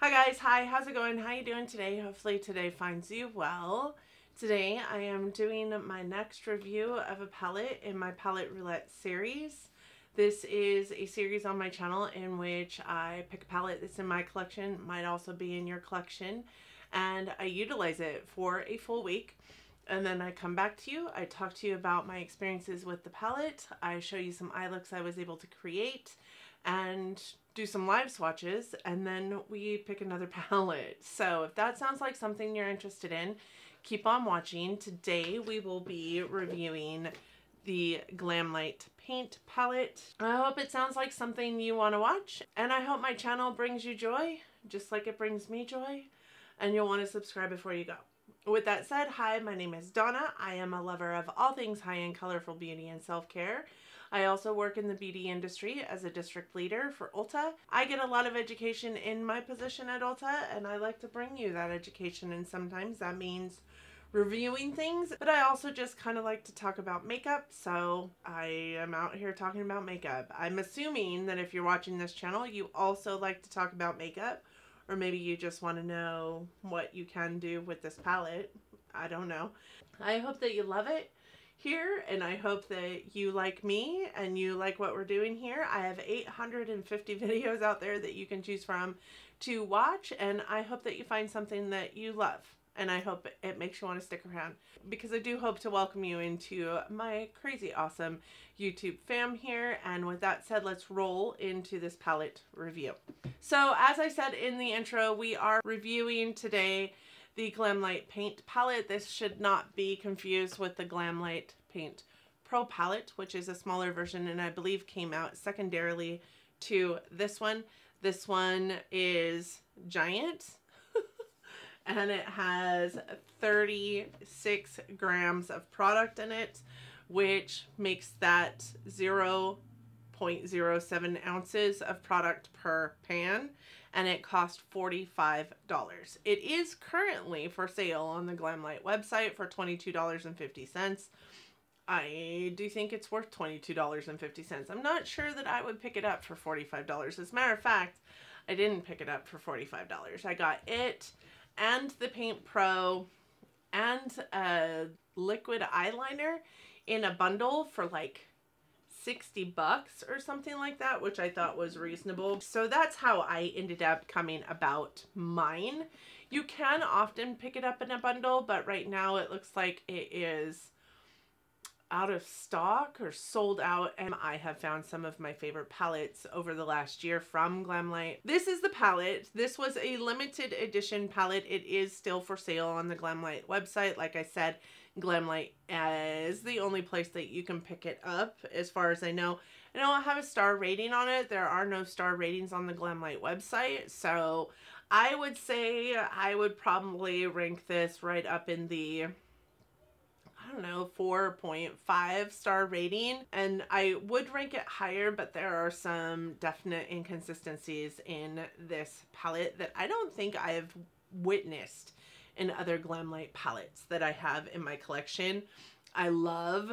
Hi guys, hi, how's it going? How you doing today? Hopefully today finds you well. Today I am doing my next review of a palette in my palette roulette series. This is a series on my channel in which I pick a palette that's in my collection, might also be in your collection, and I utilize it for a full week. And then I come back to you, I talk to you about my experiences with the palette, I show you some eye looks I was able to create, and do some live swatches, and then we pick another palette. So if that sounds like something you're interested in, keep on watching. Today we will be reviewing the GLAMLITE paint palette. I hope it sounds like something you want to watch, and I hope my channel brings you joy, just like it brings me joy, and you'll want to subscribe before you go. With that said, hi, my name is Donna. I am a lover of all things high-end colorful beauty and self-care. I also work in the beauty industry as a district leader for Ulta. I get a lot of education in my position at Ulta, and I like to bring you that education, and sometimes that means reviewing things, but I also just kind of like to talk about makeup, so I am out here talking about makeup. I'm assuming that if you're watching this channel, you also like to talk about makeup, or maybe you just want to know what you can do with this palette. I don't know. I hope that you love it here, and I hope that you like me and you like what we're doing here. I have 850 videos out there that you can choose from to watch, and I hope that you find something that you love, and I hope it makes you want to stick around, because I do hope to welcome you into my crazy awesome YouTube fam here. And with that said, let's roll into this palette review. So as I said in the intro, we are reviewing today the GLAMLITE paint palette. This should not be confused with the GLAMLITE Paint Pro palette, which is a smaller version and I believe came out secondarily to this one. This one is giant and it has 36 grams of product in it, which makes that 0.07 ounces of product per pan, and it cost $45. It is currently for sale on the GLAMLITE website for $22.50. I do think it's worth $22.50. I'm not sure that I would pick it up for $45. As a matter of fact, I didn't pick it up for $45. I got it and the Paint Pro and a liquid eyeliner in a bundle for like $60 or something like that, which I thought was reasonable. So that's how I ended up coming about mine. You can often pick it up in a bundle, but right now it looks like it is out of stock or sold out, and I have found some of my favorite palettes over the last year from GLAMLITE. This is the palette. This was a limited edition palette. It is still for sale on the GLAMLITE website. Like I said, GLAMLITE is the only place that you can pick it up as far as I know. I don't have a star rating on it. There are no star ratings on the GLAMLITE website, so I would say I would probably rank this right up in the, I don't know, 4.5 star rating, and I would rank it higher, but there are some definite inconsistencies in this palette that I don't think I've witnessed in other GLAMLITE palettes that I have in my collection. I love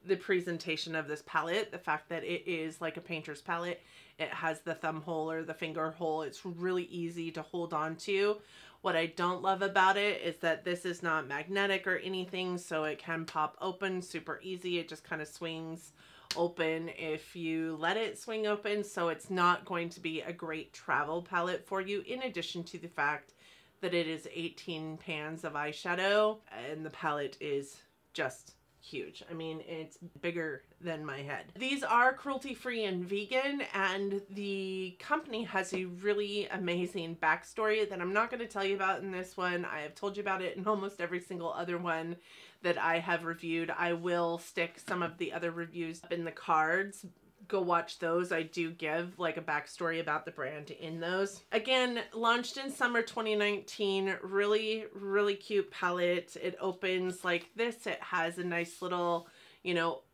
the presentation of this palette, the fact that it is like a painter's palette. It has the thumb hole or the finger hole. It's really easy to hold on to. What I don't love about it is that this is not magnetic or anything, so it can pop open super easy. It just kind of swings open if you let it swing open, so it's not going to be a great travel palette for you, in addition to the fact that it is 18 pans of eyeshadow, and the palette is just huge. I mean, it's bigger than my head. These are cruelty-free and vegan, and the company has a really amazing backstory that I'm not going to tell you about in this one. I have told you about it in almost every single other one that I have reviewed. I will stick some of the other reviews up in the cards. Go watch those. I do give like a backstory about the brand in those. Again, launched in summer 2019. Really, really cute palette. It opens like this. It has a nice little, you know,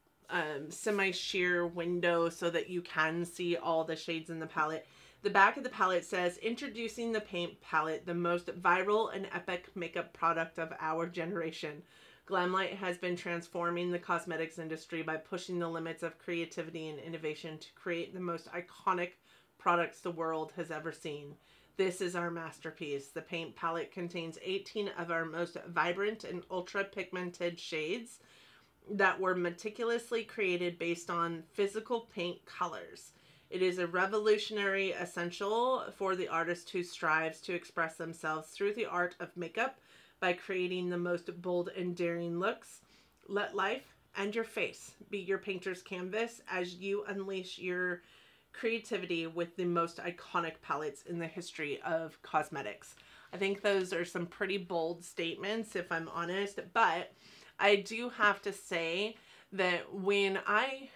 semi-sheer window so that you can see all the shades in the palette. The back of the palette says, "Introducing the paint palette, the most viral and epic makeup product of our generation. GLAMLITE has been transforming the cosmetics industry by pushing the limits of creativity and innovation to create the most iconic products the world has ever seen. This is our masterpiece. The paint palette contains 18 of our most vibrant and ultra pigmented shades that were meticulously created based on physical paint colors. It is a revolutionary essential for the artist who strives to express themselves through the art of makeup by creating the most bold and daring looks. Let life and your face be your painter's canvas as you unleash your creativity with the most iconic palettes in the history of cosmetics. I think those are some pretty bold statements, if I'm honest, but I do have to say that when I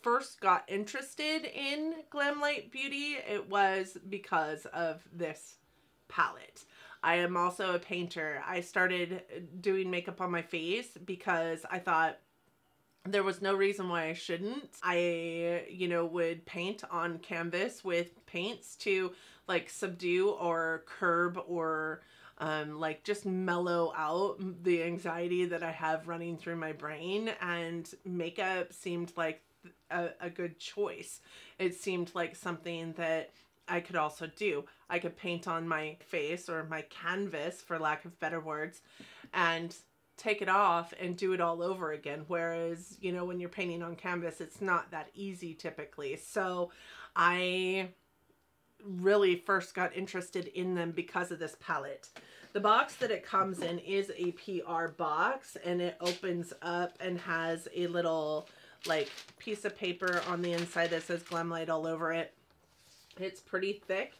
first got interested in GLAMLITE Beauty, it was because of this palette. I am also a painter. I started doing makeup on my face because I thought there was no reason why I shouldn't. I, would paint on canvas with paints to like subdue or curb or like just mellow out the anxiety that I have running through my brain, and makeup seemed like a good choice. It seemed like something that I could also do. I could paint on my face or my canvas, for lack of better words, and take it off and do it all over again. Whereas, when you're painting on canvas, it's not that easy typically. So I really first got interested in them because of this palette. The box that it comes in is a PR box, and it opens up and has a little like piece of paper on the inside that says GLAMLITE all over it. It's pretty thick.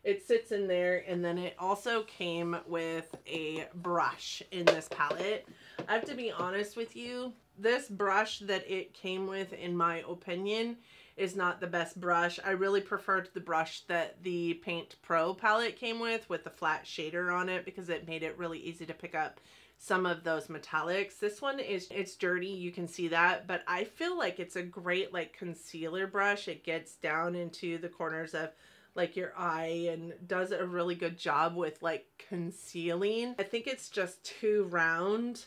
It sits in there, and then it also came with a brush in this palette. I have to be honest with you, this brush that it came with, in my opinion, is not the best brush. I really preferred the brush that the Paint Pro palette came with the flat shader on it, because it made it really easy to pick up some of those metallics. This one it's dirty, you can see that, but I feel like it's a great like concealer brush. It gets down into the corners of like your eye and does a really good job with like concealing. I think it's just too round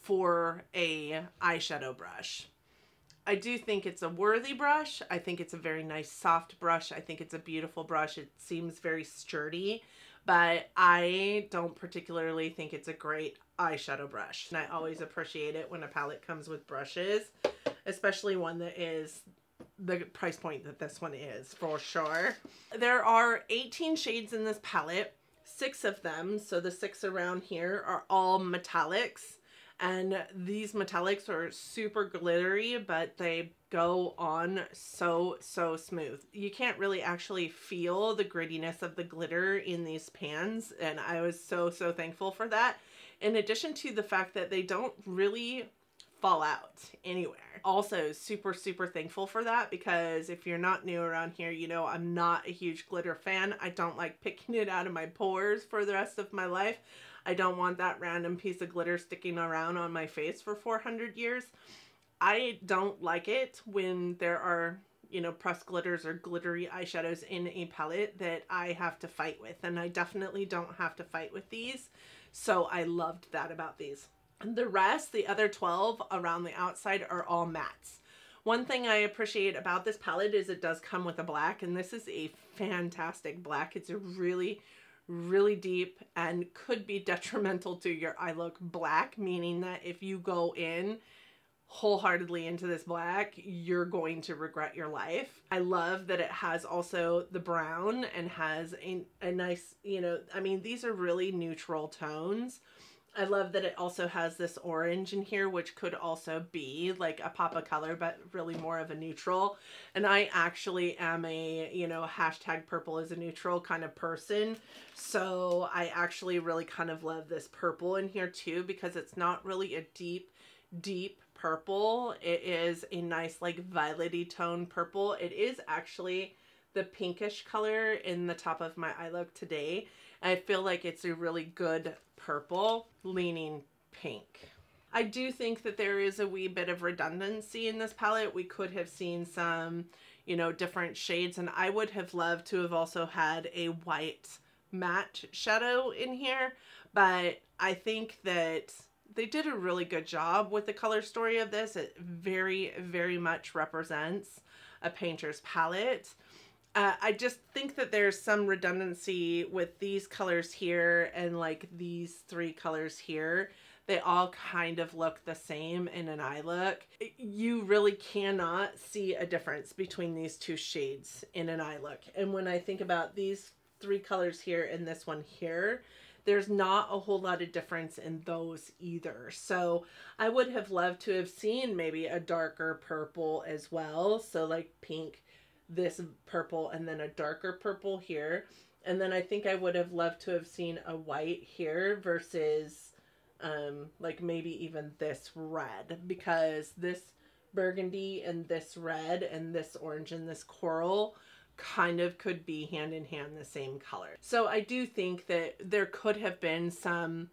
for a eyeshadow brush. I do think it's a worthy brush. I think it's a very nice soft brush. I think it's a beautiful brush. It seems very sturdy, but I don't particularly think it's a great eyeshadow brush. And I always appreciate it when a palette comes with brushes, especially one that is the price point that this one is, for sure. There are 18 shades in this palette. 6 of them, so the 6 around here, are all metallics. And these metallics are super glittery, but they go on so smooth. You can't really actually feel the grittiness of the glitter in these pans, and I was so thankful for that. In addition to the fact that they don't really fall out anywhere. Also super thankful for that, because if you're not new around here, I'm not a huge glitter fan. I don't like picking it out of my pores for the rest of my life. I don't want that random piece of glitter sticking around on my face for 400 years. I don't like it when there are, pressed glitters or glittery eyeshadows in a palette that I have to fight with. And I definitely don't have to fight with these. So I loved that about these. The rest, the other 12 around the outside, are all mattes. One thing I appreciate about this palette is it does come with a black, and this is a fantastic black. It's a really deep and could be detrimental to your eye look black, meaning that if you go in wholeheartedly into this black, you're going to regret your life. I love that it has also the brown and has a nice, these are really neutral tones. I love that it also has this orange in here, which could also be like a pop of color, but really more of a neutral. And I actually am a, hashtag purple is a neutral kind of person. So I actually really kind of love this purple in here too, because it's not really a deep purple. It is a nice like violet-y tone purple. It is actually the pinkish color in the top of my eye look today. I feel like it's a really good purple leaning pink. I do think that there is a wee bit of redundancy in this palette. We could have seen some, different shades, and I would have loved to have also had a white matte shadow in here, but I think that they did a really good job with the color story of this. It very much represents a painter's palette. I just think that there's some redundancy with these colors here and like these three colors here. They all kind of look the same in an eye look. You really cannot see a difference between these two shades in an eye look. And when I think about these three colors here and this one here, there's not a whole lot of difference in those either. So I would have loved to have seen maybe a darker purple as well. So like pink, this purple, and then a darker purple here. And then I think I would have loved to have seen a white here versus like maybe even this red, because this burgundy and this red and this orange and this coral kind of could be hand in hand the same color. So I do think that there could have been some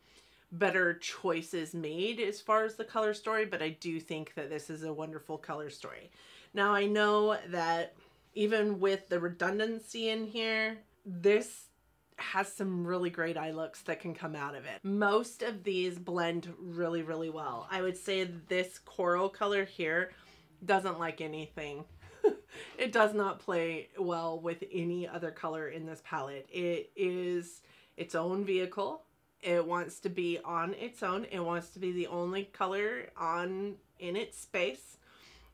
better choices made as far as the color story, but I do think that this is a wonderful color story. Now I know that even with the redundancy in here, this has some really great eye looks that can come out of it. Most of these blend really, really well. I would say this coral color here doesn't like anything. It does not play well with any other color in this palette. It is its own vehicle. It wants to be on its own. It wants to be the only color in its space,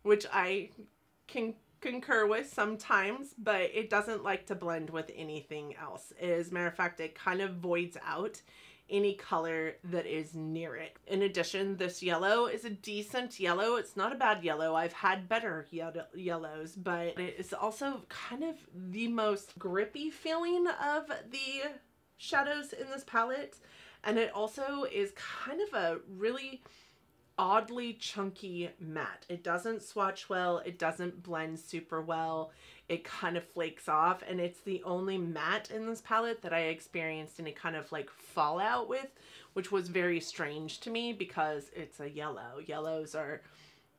which I can concur with sometimes, but it doesn't like to blend with anything else. As a matter of fact, it kind of voids out any color that is near it. In addition, this yellow is a decent yellow. It's not a bad yellow. I've had better yellows, but it is also kind of the most grippy feeling of the shadows in this palette. And it also is kind of a really oddly chunky matte. It doesn't swatch well. It doesn't blend super well. It kind of flakes off, and it's the only matte in this palette that I experienced any kind of like fallout with, which was very strange to me because it's a yellow. Yellows are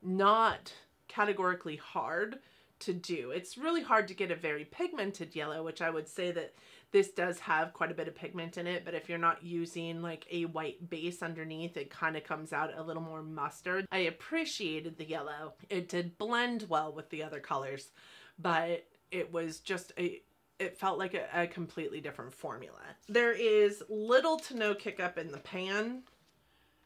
not categorically hard to do. It's really hard to get a very pigmented yellow, which I would say that this does have quite a bit of pigment in it, but if you're not using like a white base underneath, it kind of comes out a little more mustard. I appreciated the yellow. It did blend well with the other colors, but it was just it felt like a completely different formula. There is little to no kick up in the pan,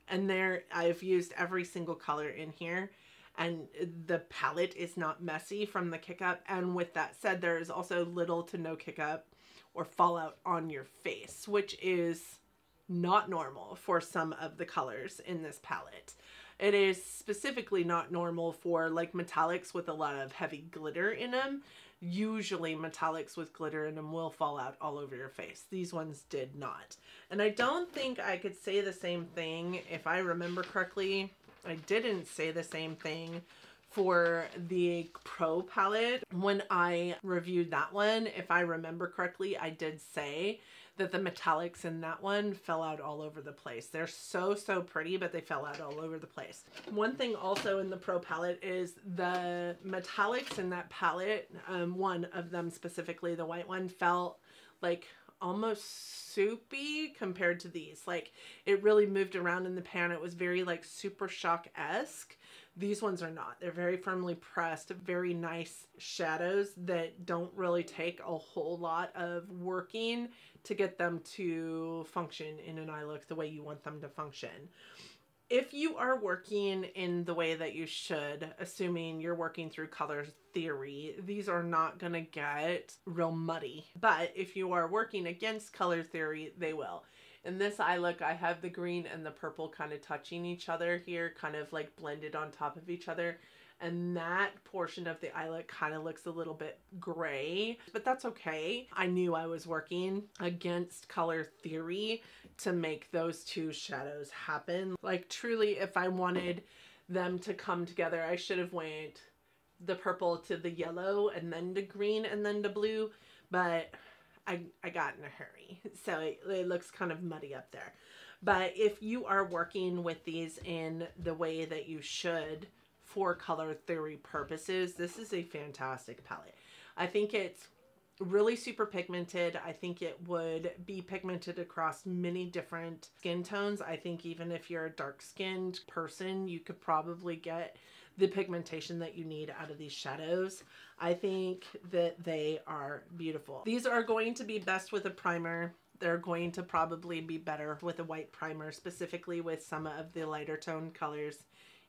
and there I've used every single color in here, and the palette is not messy from the kick up. And with that said, there is also little to no kick up or fallout on your face, which is not normal for some of the colors in this palette. It is specifically not normal for like metallics with a lot of heavy glitter in them. Usually metallics with glitter in them will fall out all over your face. These ones did not. And I don't think I could say the same thing, if I remember correctly. I didn't say the same thing for the Pro palette. When I reviewed that one, if I remember correctly, I did say that the metallics in that one fell out all over the place. They're so pretty, but they fell out all over the place. One thing also in the Pro palette is the metallics in that palette, one of them specifically, the white one, felt like almost soupy compared to these. Like it really moved around in the pan. It was very like Super Shock-esque. These ones are not. They're very firmly pressed, very nice shadows that don't really take a whole lot of working to get them to function in an eye look the way you want them to function. If you are working in the way that you should, assuming you're working through color theory, these are not going to get real muddy. But if you are working against color theory, they will. In this eye look, I have the green and the purple kind of touching each other here, kind of like blended on top of each other. And that portion of the eye look kind of looks a little bit gray, but that's okay. I knew I was working against color theory to make those two shadows happen. Like truly, if I wanted them to come together, I should have went the purple to the yellow and then the green and then the blue, but I got in a hurry, so it looks kind of muddy up there. But if you are working with these in the way that you should for color theory purposes, this is a fantastic palette. I think it's really super pigmented. I think it would be pigmented across many different skin tones. I think even if you're a dark-skinned person, you could probably get the pigmentation that you need out of these shadows. I think that they are beautiful. These are going to be best with a primer. They're going to probably be better with a white primer, specifically with some of the lighter tone colors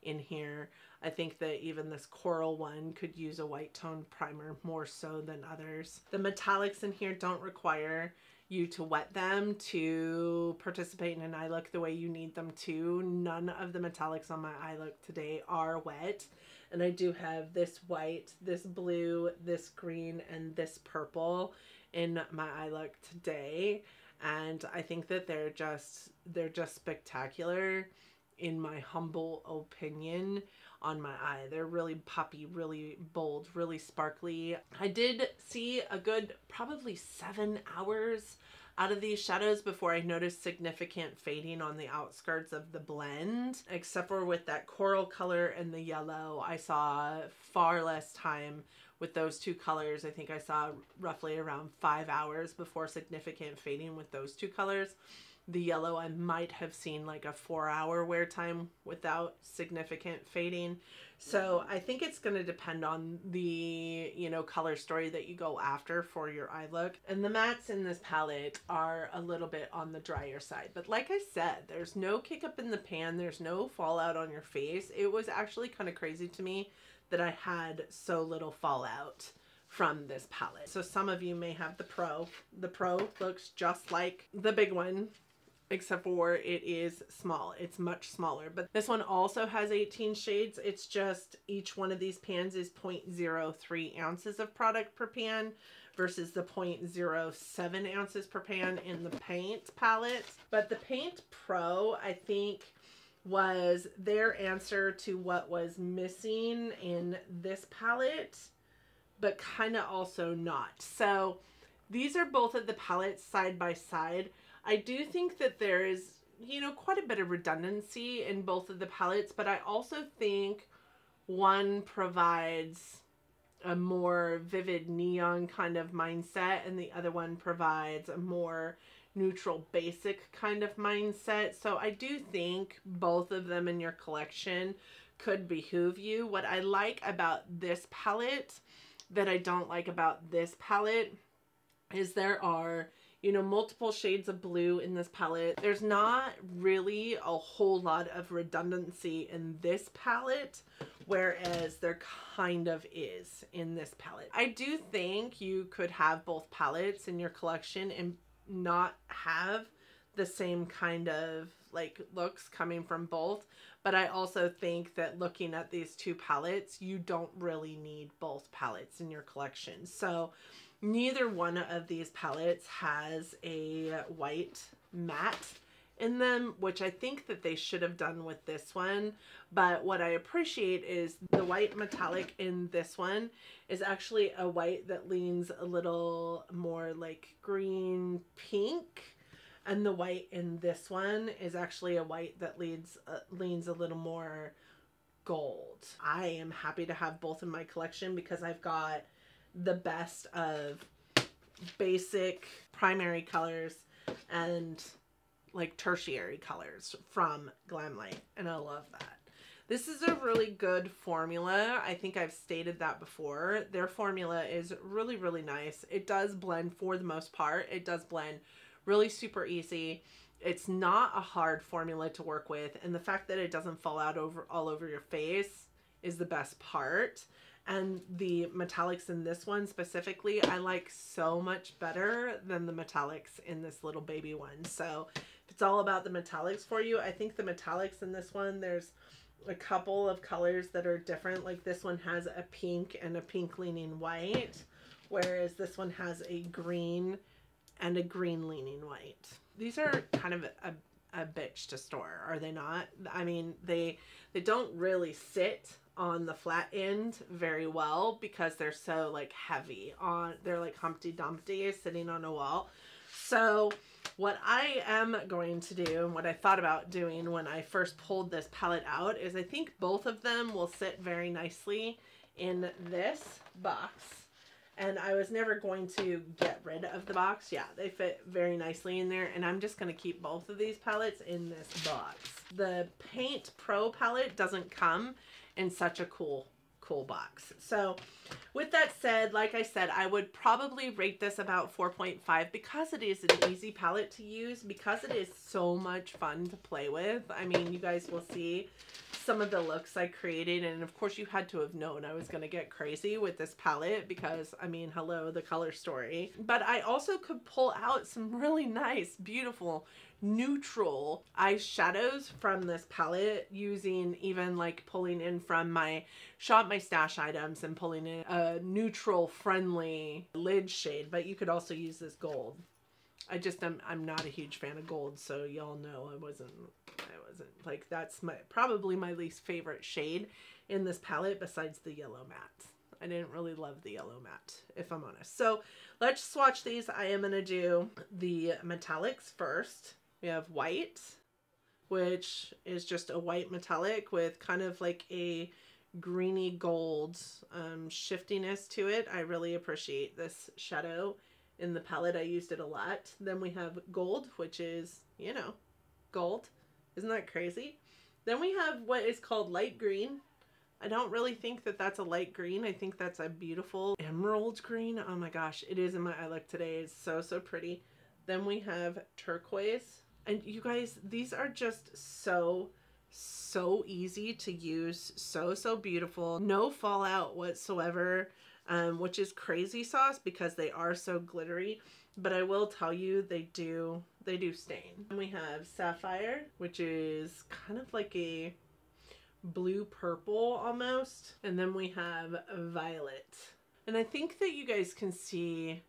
in here. I think that even this coral one could use a white tone primer more so than others. The metallics in here don't require you to wet them to participate in an eye look the way you need them to. None of the metallics on my eye look today are wet. And I do have this white, this blue, this green, and this purple in my eye look today. And I think that they're just spectacular in my humble opinion on my eye. They're really poppy, really bold, really sparkly. I did see a good probably 7 hours out of these shadows before I noticed significant fading on the outskirts of the blend. Except for with that coral color and the yellow, I saw far less time with those two colors. I think I saw roughly around 5 hours before significant fading with those two colors. The yellow, I might have seen like a 4-hour wear time without significant fading. So I think it's going to depend on the, you know, color story that you go after for your eye look. And the mattes in this palette are a little bit on the drier side. But like I said, there's no kick up in the pan. There's no fallout on your face. It was actually kind of crazy to me that I had so little fallout from this palette. So some of you may have the Pro. The Pro looks just like the big one, except for it is small. It's much smaller. But this one also has 18 shades. It's just each one of these pans is 0.03 ounces of product per pan versus the 0.07 ounces per pan in the Paint palette. But the Paint Pro, I think, was their answer to what was missing in this palette, but kind of also not. So these are both of the palettes side by side. I do think that there is, you know, quite a bit of redundancy in both of the palettes, but I also think one provides a more vivid neon kind of mindset and the other one provides a more neutral basic kind of mindset. So I do think both of them in your collection could behoove you. What I like about this palette that I don't like about this palette is there are, you know, multiple shades of blue in this palette. There's not really a whole lot of redundancy in this palette, whereas there kind of is in this palette. I do think you could have both palettes in your collection and not have the same kind of like looks coming from both. But I also think that looking at these two palettes, you don't really need both palettes in your collection. So neither one of these palettes has a white matte in them, which I think that they should have done with this one. But what I appreciate is the white metallic in this one is actually a white that leans a little more like green pink. And the white in this one is actually a white that leans a little more gold. I am happy to have both in my collection because I've got the best of basic primary colors and like tertiary colors from GLAMLITE, and I love that. This is a really good formula. I think I've stated that before. Their formula is really, really nice. It does blend for the most part. It does blend really super easy. It's not a hard formula to work with, and the fact that it doesn't fall out all over your face is the best part. And the metallics in this one specifically, I like so much better than the metallics in this little baby one. So if it's all about the metallics for you, I think the metallics in this one, there's a couple of colors that are different. Like this one has a pink and a pink leaning white, whereas this one has a green and a green leaning white. These are kind of a bitch to store, are they not? I mean, they don't really sit on the flat end very well because they're so like heavy on, they're like Humpty Dumpty sitting on a wall. So what I am going to do, and what I thought about doing when I first pulled this palette out, is I think both of them will sit very nicely in this box. And I was never going to get rid of the box. Yeah, they fit very nicely in there. And I'm just going to keep both of these palettes in this box. The Paint Pro palette doesn't come in such a cool box. So with that said, like I said, I would probably rate this about 4.5 because it is an easy palette to use, because it is so much fun to play with. I mean, you guys will see some of the looks I created, and of course you had to have known I was going to get crazy with this palette because, I mean, hello, the color story. But I also could pull out some really nice, beautiful, neutral eyeshadows from this palette, using even like pulling in from my Shop My Stash items and pulling in a neutral friendly lid shade. But you could also use this gold. I'm not a huge fan of gold, so y'all know I wasn't like, that's probably my least favorite shade in this palette besides the yellow matte. I didn't really love the yellow matte, if I'm honest. So let's swatch these. I am going to do the metallics first. We have white, which is just a white metallic with kind of like a greeny gold shiftiness to it. I really appreciate this shadow in the palette. I used it a lot. Then we have gold, which is, you know, gold. Isn't that crazy? Then we have what is called light green. I don't really think that that's a light green. I think that's a beautiful emerald green. Oh my gosh, it is in my eye look today. It's so, so pretty. Then we have turquoise. And you guys, these are just so easy to use. So, so beautiful. No fallout whatsoever, which is crazy sauce because they are so glittery. But I will tell you, they do stain. And we have sapphire, which is kind of like a blue purple almost. And then we have violet. And I think that you guys can see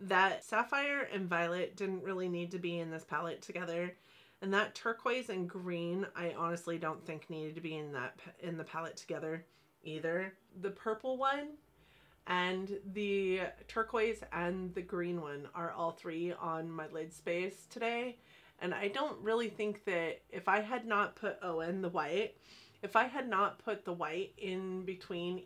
that sapphire and violet didn't really need to be in this palette together. And that turquoise and green, I honestly don't think needed to be in the palette together either. The purple one and the turquoise and the green one are all three on my lid space today. And I don't really think that if I had not put, and the white, if I had not put the white in between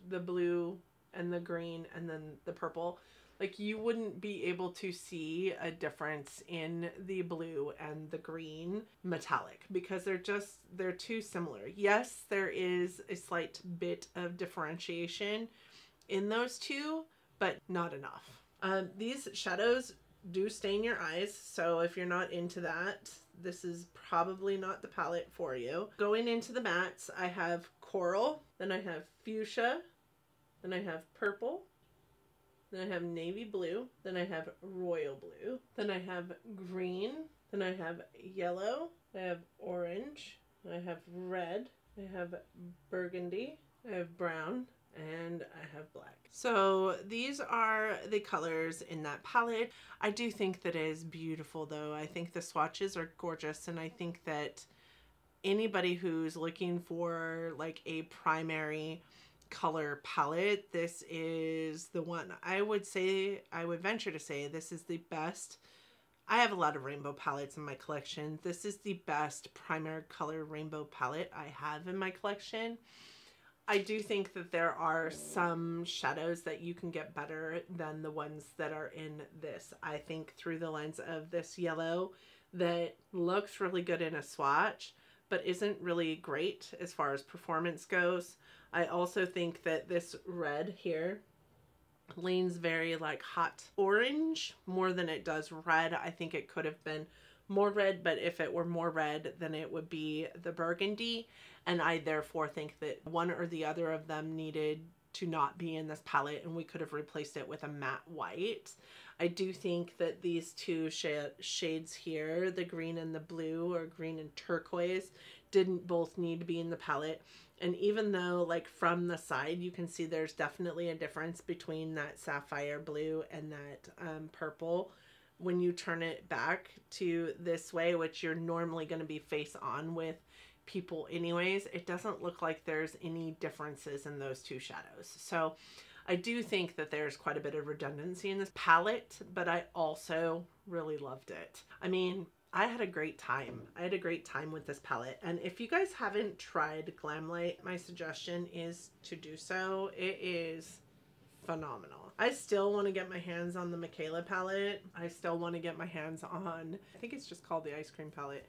the blue and the green and then the purple, like, you wouldn't be able to see a difference in the blue and the green metallic because they're too similar. Yes, there is a slight bit of differentiation in those two, but not enough. These shadows do stain your eyes, so if you're not into that, this is probably not the palette for you. Going into the mattes, I have coral, then I have fuchsia, then I have purple, then I have navy blue, then I have royal blue, then I have green, then I have yellow, I have orange, I have red, I have burgundy, I have brown, and I have black. So these are the colors in that palette. I do think that it is beautiful though. I think the swatches are gorgeous, and I think that anybody who's looking for like a primary color palette, this is the one. I would venture to say this is the best. I have a lot of rainbow palettes in my collection. This is the best primary color rainbow palette I have in my collection. I do think that there are some shadows that you can get better than the ones that are in this. I think through the lens of this yellow that looks really good in a swatch, but isn't really great as far as performance goes. I also think that this red here leans very like hot orange more than it does red. I think it could have been more red, but if it were more red, then it would be the burgundy. And I therefore think that one or the other of them needed to not be in this palette, and we could have replaced it with a matte white. I do think that these two shades here, the green and the blue, or green and turquoise, didn't both need to be in the palette. And even though like from the side you can see there's definitely a difference between that sapphire blue and that purple, when you turn it back to this way, which you're normally going to be face on with people anyways, it doesn't look like there's any differences in those two shadows. So I do think that there's quite a bit of redundancy in this palette, but I also really loved it. I mean, I had a great time. I had a great time with this palette. And if you guys haven't tried GLAMLITE, my suggestion is to do so. It is phenomenal. I still want to get my hands on the Michaela palette. I still want to get my hands on, I think it's just called the Ice Cream palette.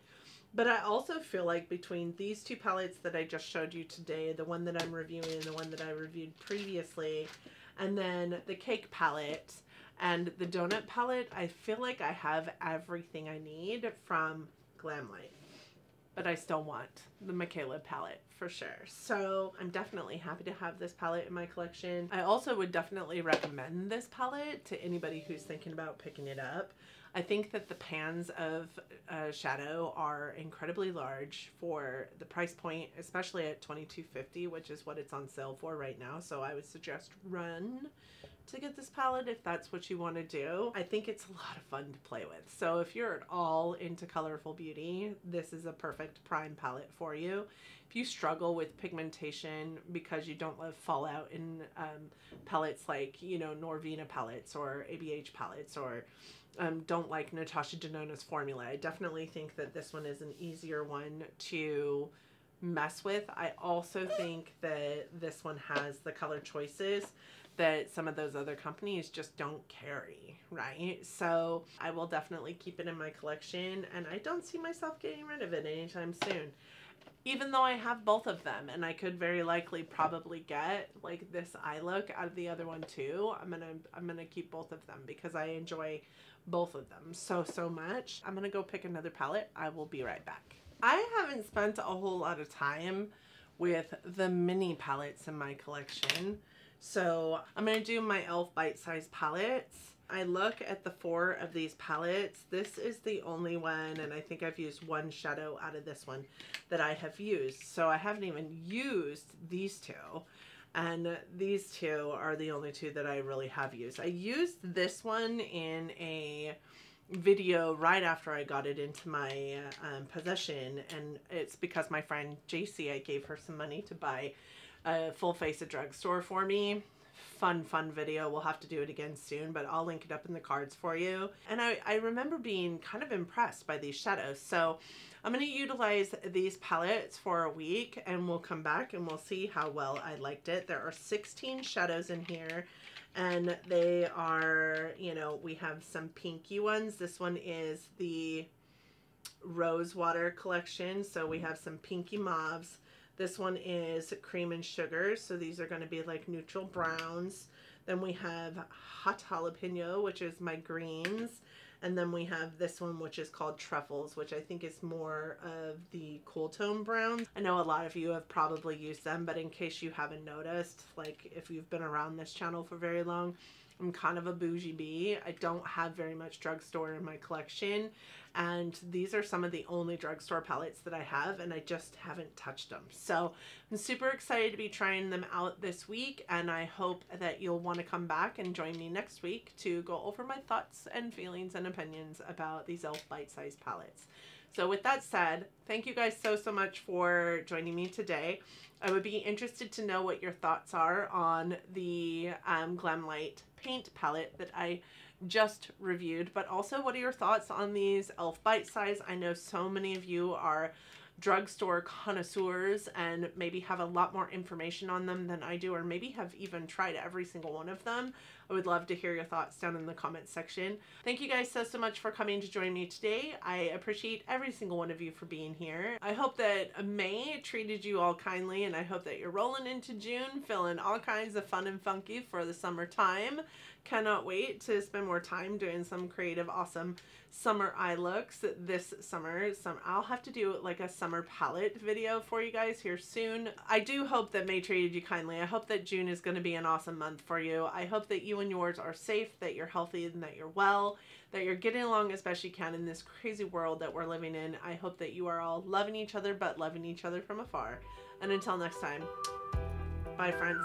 But I also feel like between these two palettes that I just showed you today, the one that I'm reviewing and the one that I reviewed previously, and then the cake palette and the donut palette, I feel like I have everything I need from GLAMLITE. But I still want the Michaela palette for sure. So I'm definitely happy to have this palette in my collection. I also would definitely recommend this palette to anybody who's thinking about picking it up. I think that the pans of shadow are incredibly large for the price point, especially at $22.50, which is what it's on sale for right now. So I would suggest run to get this palette if that's what you want to do. I think it's a lot of fun to play with. So if you're at all into colorful beauty, this is a perfect prime palette for you. If you struggle with pigmentation because you don't love fallout in palettes like, you know, Norvina palettes or ABH palettes, or don't like Natasha Denona's formula, I definitely think that this one is an easier one to mess with. I also think that this one has the color choices that some of those other companies just don't carry, right? So I will definitely keep it in my collection, and I don't see myself getting rid of it anytime soon. Even though I have both of them, and I could very likely probably get like this eye look out of the other one too. I'm gonna keep both of them because I enjoy both of them so much. I'm gonna go pick another palette. I will be right back. I haven't spent a whole lot of time with the mini palettes in my collection. So I'm going to do my e.l.f. bite-sized palettes. I look at the 4 of these palettes. This is the only one, and I think I've used one shadow out of this one that I have used. So I haven't even used these 2. And these 2 are the only 2 that I really have used. I used this one in a video right after I got it into my possession, and it's because my friend JC, I gave her some money to buy a full face of drugstore for me. Fun video. We'll have to do it again soon, but I'll link it up in the cards for you. And I remember being kind of impressed by these shadows. So I'm going to utilize these palettes for a week, and we'll come back and we'll see how well I liked it. There are 16 shadows in here, and they are, you know, we have some pinky ones. This one is the Rose Water collection. So we have some pinky mauves. This one is cream and sugar, so these are going to be like neutral browns. Then we have hot jalapeno, which is my greens. And then we have this one, which is called truffles, which I think is more of the cool tone browns. I know a lot of you have probably used them, but in case you haven't noticed, like if you've been around this channel for very long, I'm kind of a bougie bee. I don't have very much drugstore in my collection, and these are some of the only drugstore palettes that I have, and I just haven't touched them. So I'm super excited to be trying them out this week, and I hope that you'll want to come back and join me next week to go over my thoughts and feelings and opinions about these e.l.f. bite-sized palettes. So with that said, thank you guys so much for joining me today. I would be interested to know what your thoughts are on the GLAMLITE paint palette that I just reviewed, but also what are your thoughts on these e.l.f. bite size? I know so many of you are drugstore connoisseurs and maybe have a lot more information on them than I do, or maybe have even tried every single one of them. I would love to hear your thoughts down in the comments section. Thank you guys so much for coming to join me today. I appreciate every single one of you for being here. I hope that May treated you all kindly, and I hope that you're rolling into June feeling all kinds of fun and funky for the summertime. Cannot wait to spend more time doing some creative, awesome summer eye looks this summer. I'll have to do like a summer palette video for you guys here soon. I do hope that May treated you kindly. I hope that June is going to be an awesome month for you. I hope that you and yours are safe, that you're healthy, and that you're well, that you're getting along as best you can in this crazy world that we're living in. I hope that you are all loving each other, but loving each other from afar. And until next time, bye friends.